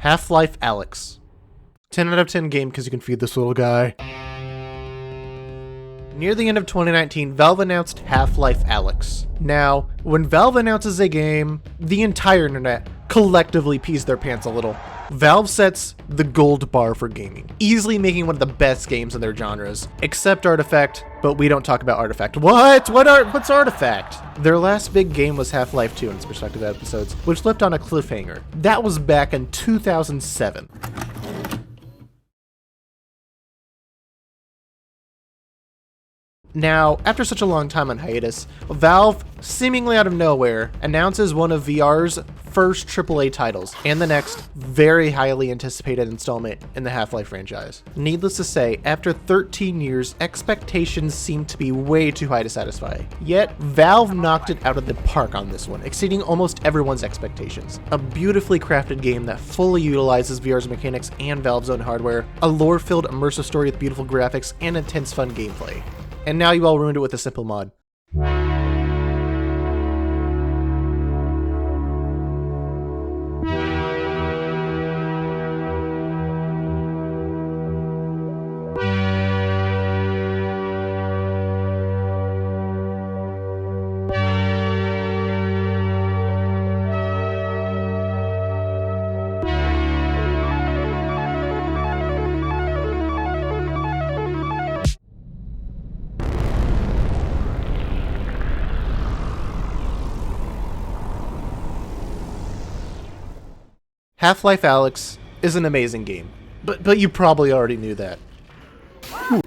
Half Life Alyx. 10 out of 10 game because you can feed this little guy. Near the end of 2019, Valve announced Half Life Alyx. Now, when Valve announces a game, the entire internet collectively pees their pants a little. Valve sets the gold bar for gaming, easily making one of the best games in their genres, except Artifact, but we don't talk about Artifact. What's Artifact? Their last big game was Half-Life 2 in its respective episodes, which left on a cliffhanger. That was back in 2007. Now, after such a long time on hiatus, Valve, seemingly out of nowhere, announces one of VR's first AAA titles, and the next very highly anticipated installment in the Half-Life franchise. Needless to say, after 13 years, expectations seem to be way too high to satisfy. Yet, Valve knocked it out of the park on this one, exceeding almost everyone's expectations. A beautifully crafted game that fully utilizes VR's mechanics and Valve's own hardware, a lore-filled immersive story with beautiful graphics and intense fun gameplay. And now you all ruined it with a simple mod. Half Life Alyx is an amazing game, but you probably already knew that.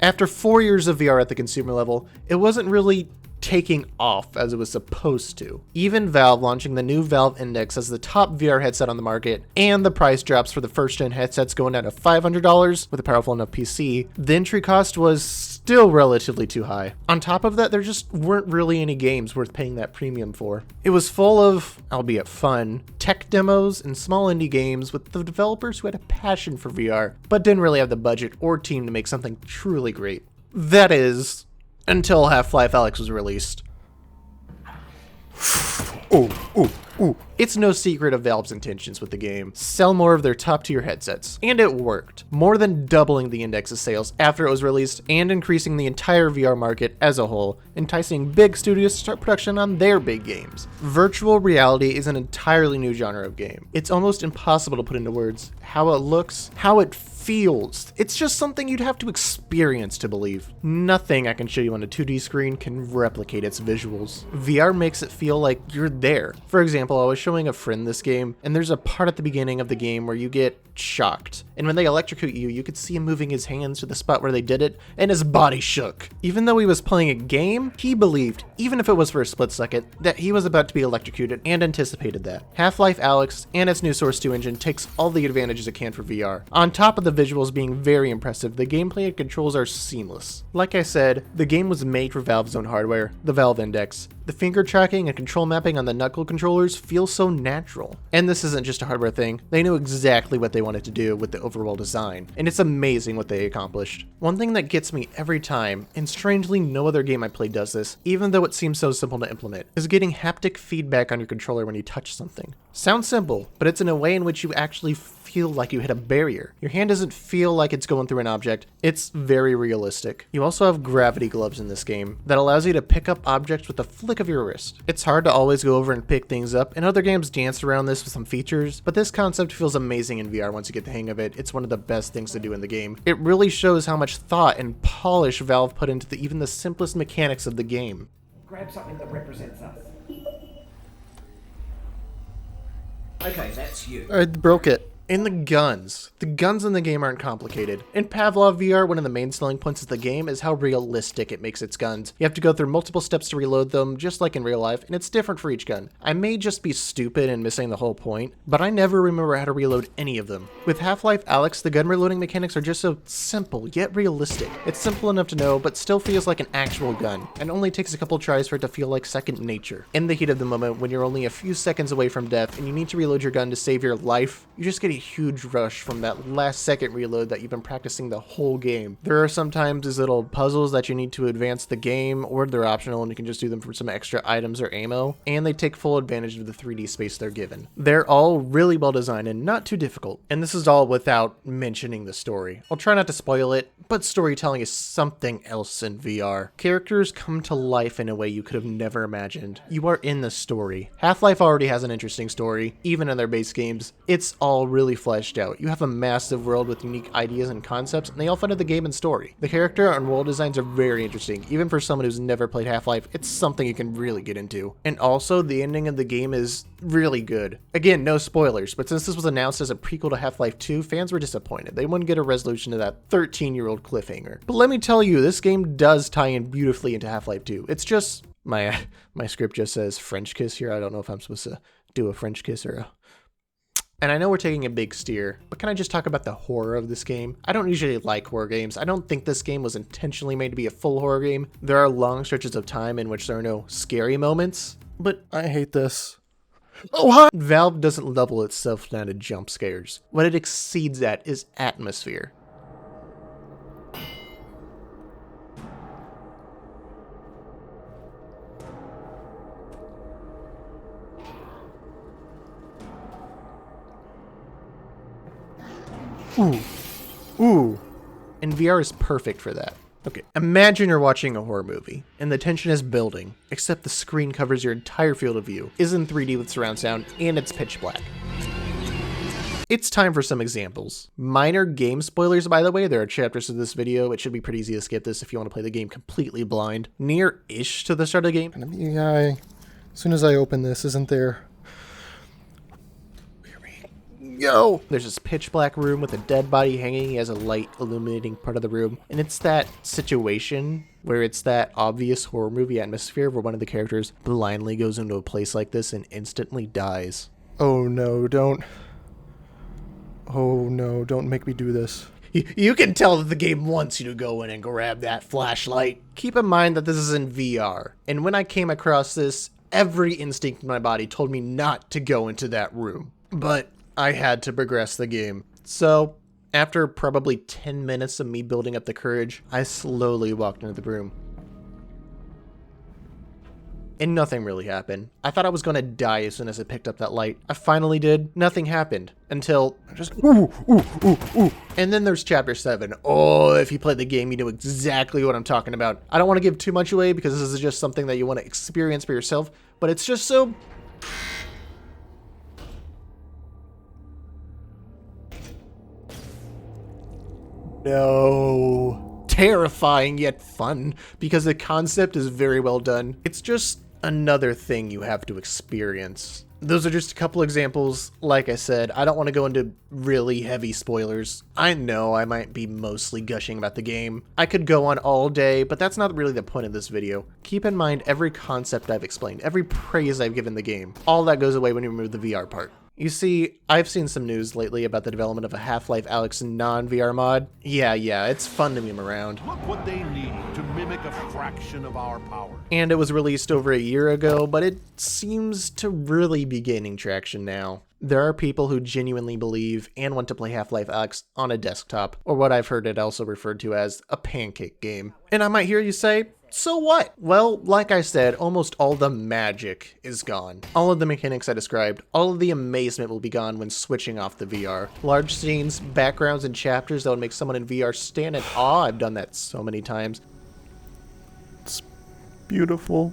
After 4 years of VR at the consumer level, it wasn't really taking off as it was supposed to. Even Valve launching the new Valve Index as the top VR headset on the market, and the price drops for the first gen headsets going down to $500 with a powerful enough PC, the entry cost was still relatively too high. On top of that, there just weren't really any games worth paying that premium for. It was full of, albeit fun, tech demos and small indie games with the developers who had a passion for VR, but didn't really have the budget or team to make something truly great. That is, until Half-Life Alyx was released. It's no secret of Valve's intentions with the game. Sell more of their top-tier headsets. And it worked, more than doubling the index's sales after it was released and increasing the entire VR market as a whole, enticing big studios to start production on their big games. Virtual reality is an entirely new genre of game. It's almost impossible to put into words how it looks, how it feels. It's just something you'd have to experience to believe. Nothing I can show you on a 2D screen can replicate its visuals. VR makes it feel like you're there. For example, I was showing a friend this game, and there's a part at the beginning of the game where you get shocked. And when they electrocute you, you could see him moving his hands to the spot where they did it, and his body shook. Even though he was playing a game, he believed, even if it was for a split second, that he was about to be electrocuted and anticipated that. Half-Life Alyx and its new Source 2 engine takes all the advantages it can for VR. On top of the visuals being very impressive, the gameplay and controls are seamless. Like I said, the game was made for Valve's own hardware, the Valve Index. The finger tracking and control mapping on the knuckle controllers feel so natural. And this isn't just a hardware thing, they knew exactly what they wanted to do with the overall design, and it's amazing what they accomplished. One thing that gets me every time, and strangely no other game I play does this, even though it seems so simple to implement, is getting haptic feedback on your controller when you touch something. Sounds simple, but it's in a way in which you actually feel like you hit a barrier. Your hand doesn't feel like it's going through an object. It's very realistic. You also have gravity gloves in this game that allows you to pick up objects with a flick of your wrist. It's hard to always go over and pick things up, and other games dance around this with some features, but this concept feels amazing in VR once you get the hang of it. It's one of the best things to do in the game. It really shows how much thought and polish Valve put into even the simplest mechanics of the game. Grab something that represents us. Okay, that's you. I broke it. And the guns. The guns in the game aren't complicated. In Pavlov VR, one of the main selling points of the game is how realistic it makes its guns. You have to go through multiple steps to reload them, just like in real life, and it's different for each gun. I may just be stupid and missing the whole point, but I never remember how to reload any of them. With Half-Life Alyx, the gun reloading mechanics are just so simple, yet realistic. It's simple enough to know, but still feels like an actual gun, and only takes a couple tries for it to feel like second nature. In the heat of the moment, when you're only a few seconds away from death, and you need to reload your gun to save your life, you just get huge rush from that last second reload that you've been practicing the whole game. There are sometimes these little puzzles that you need to advance the game, or they're optional and you can just do them for some extra items or ammo, and they take full advantage of the 3D space they're given. They're all really well designed and not too difficult, and this is all without mentioning the story. I'll try not to spoil it, but storytelling is something else in VR. Characters come to life in a way you could have never imagined. You are in the story. Half-Life already has an interesting story, even in their base games. It's all really fleshed out. You have a massive world with unique ideas and concepts, and they all fit into the game and story. The character and world designs are very interesting. Even for someone who's never played Half-Life, it's something you can really get into. And also, the ending of the game is really good. Again, no spoilers, but since this was announced as a prequel to Half-Life 2, fans were disappointed. They wouldn't get a resolution to that 13-year-old cliffhanger. But let me tell you, this game does tie in beautifully into Half-Life 2. It's just, my script just says French kiss here. I don't know if I'm supposed to do a French kiss or a... And I know we're taking a big steer, but can I just talk about the horror of this game? I don't usually like horror games. I don't think this game was intentionally made to be a full horror game. There are long stretches of time in which there are no scary moments, but I hate this. Oh, hi! Valve doesn't level itself down to jump scares. What it exceeds at is atmosphere. Ooh. And VR is perfect for that. Okay, imagine you're watching a horror movie, and the tension is building, except the screen covers your entire field of view, is in 3D with surround sound, and it's pitch black. It's time for some examples. Minor game spoilers, by the way. There are chapters of this video. It should be pretty easy to skip this if you want to play the game completely blind. Near-ish to the start of the game. As soon as I open this, isn't there... Yo! There's this pitch black room with a dead body hanging. He has a light illuminating part of the room. And it's that situation where it's that obvious horror movie atmosphere where one of the characters blindly goes into a place like this and instantly dies. Oh no, don't make me do this. You can tell that the game wants you to go in and grab that flashlight. Keep in mind that this is in VR. And when I came across this, every instinct in my body told me not to go into that room. But I had to progress the game. So, after probably 10 minutes of me building up the courage, I slowly walked into the room. And nothing really happened. I thought I was gonna die as soon as I picked up that light. I finally did. Nothing happened. Until I just ooh. And then there's chapter 7. Oh, if you played the game, you know exactly what I'm talking about. I don't want to give too much away because this is just something that you want to experience for yourself, but it's just so... No. Terrifying yet fun, because the concept is very well done. It's just another thing you have to experience. Those are just a couple examples. Like I said, I don't want to go into really heavy spoilers. I know I might be mostly gushing about the game. I could go on all day, but that's not really the point of this video. Keep in mind every concept I've explained, every praise I've given the game. All that goes away when you remove the VR part. You see, I've seen some news lately about the development of a Half Life Alyx non-VR mod. Yeah, it's fun to meme around. Look what they need to mimic a fraction of our power. And it was released over a year ago, but it seems to really be gaining traction now. There are people who genuinely believe and want to play Half Life Alyx on a desktop, or what I've heard it also referred to as a pancake game. And I might hear you say, so what? Well, like I said, almost all the magic is gone. All of the mechanics I described, all of the amazement will be gone when switching off the VR. Large scenes, backgrounds, and chapters that would make someone in VR stand in awe. I've done that so many times. It's beautiful.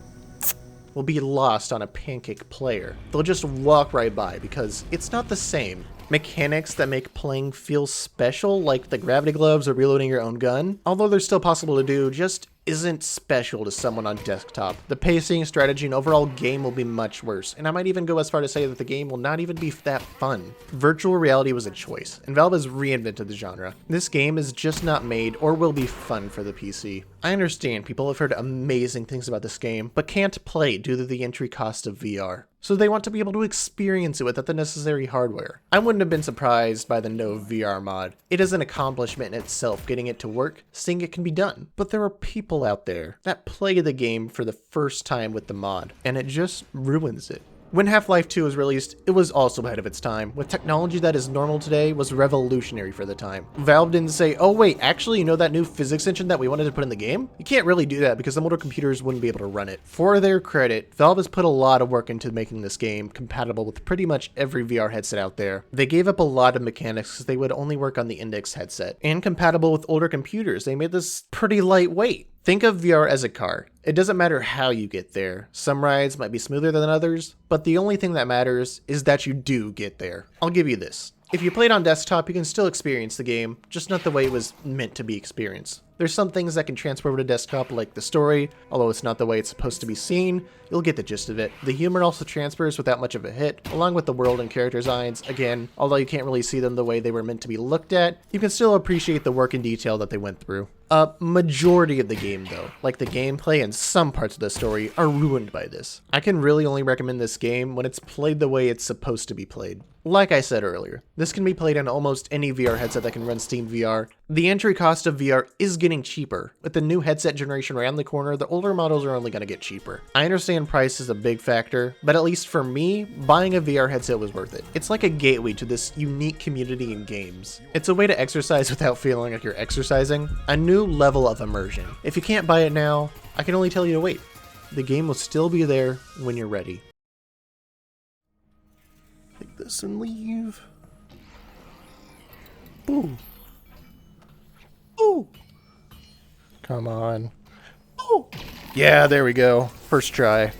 Will be lost on a pancake player. They'll just walk right by because it's not the same. Mechanics that make playing feel special, like the gravity gloves or reloading your own gun, although they're still possible to do, just isn't special to someone on desktop. The pacing, strategy, and overall game will be much worse, and I might even go as far to say that the game will not even be that fun. Virtual reality was a choice, and Valve has reinvented the genre. This game is just not made or will be fun for the PC. I understand people have heard amazing things about this game, but can't play due to the entry cost of VR. So they want to be able to experience it without the necessary hardware. I wouldn't have been surprised by the no VR mod. It is an accomplishment in itself getting it to work, seeing it can be done. But there are people out there that play the game for the first time with the mod, and it just ruins it. When Half-Life 2 was released, it was also ahead of its time, with technology that is normal today was revolutionary for the time. Valve didn't say, oh wait, actually you know that new physics engine that we wanted to put in the game? You can't really do that because the older computers wouldn't be able to run it. For their credit, Valve has put a lot of work into making this game compatible with pretty much every VR headset out there. They gave up a lot of mechanics because they would only work on the Index headset. And compatible with older computers, they made this pretty lightweight. Think of VR as a car. It doesn't matter how you get there. Some rides might be smoother than others, but the only thing that matters is that you do get there. I'll give you this. If you played on desktop, you can still experience the game, just not the way it was meant to be experienced. There's some things that can transfer over to desktop, like the story, although it's not the way it's supposed to be seen, you'll get the gist of it. The humor also transfers without much of a hit, along with the world and character designs. Again, although you can't really see them the way they were meant to be looked at, you can still appreciate the work and detail that they went through. A majority of the game though, like the gameplay and some parts of the story, are ruined by this. I can really only recommend this game when it's played the way it's supposed to be played. Like I said earlier, this can be played on almost any VR headset that can run Steam VR. The entry cost of VR is getting cheaper. With the new headset generation around the corner, the older models are only going to get cheaper. I understand price is a big factor, but at least for me, buying a VR headset was worth it. It's like a gateway to this unique community in games. It's a way to exercise without feeling like you're exercising, a new level of immersion. If you can't buy it now, I can only tell you to wait. The game will still be there when you're ready. Take this and leave. Ooh. Ooh. Come on. Ooh. Yeah, there we go. First try.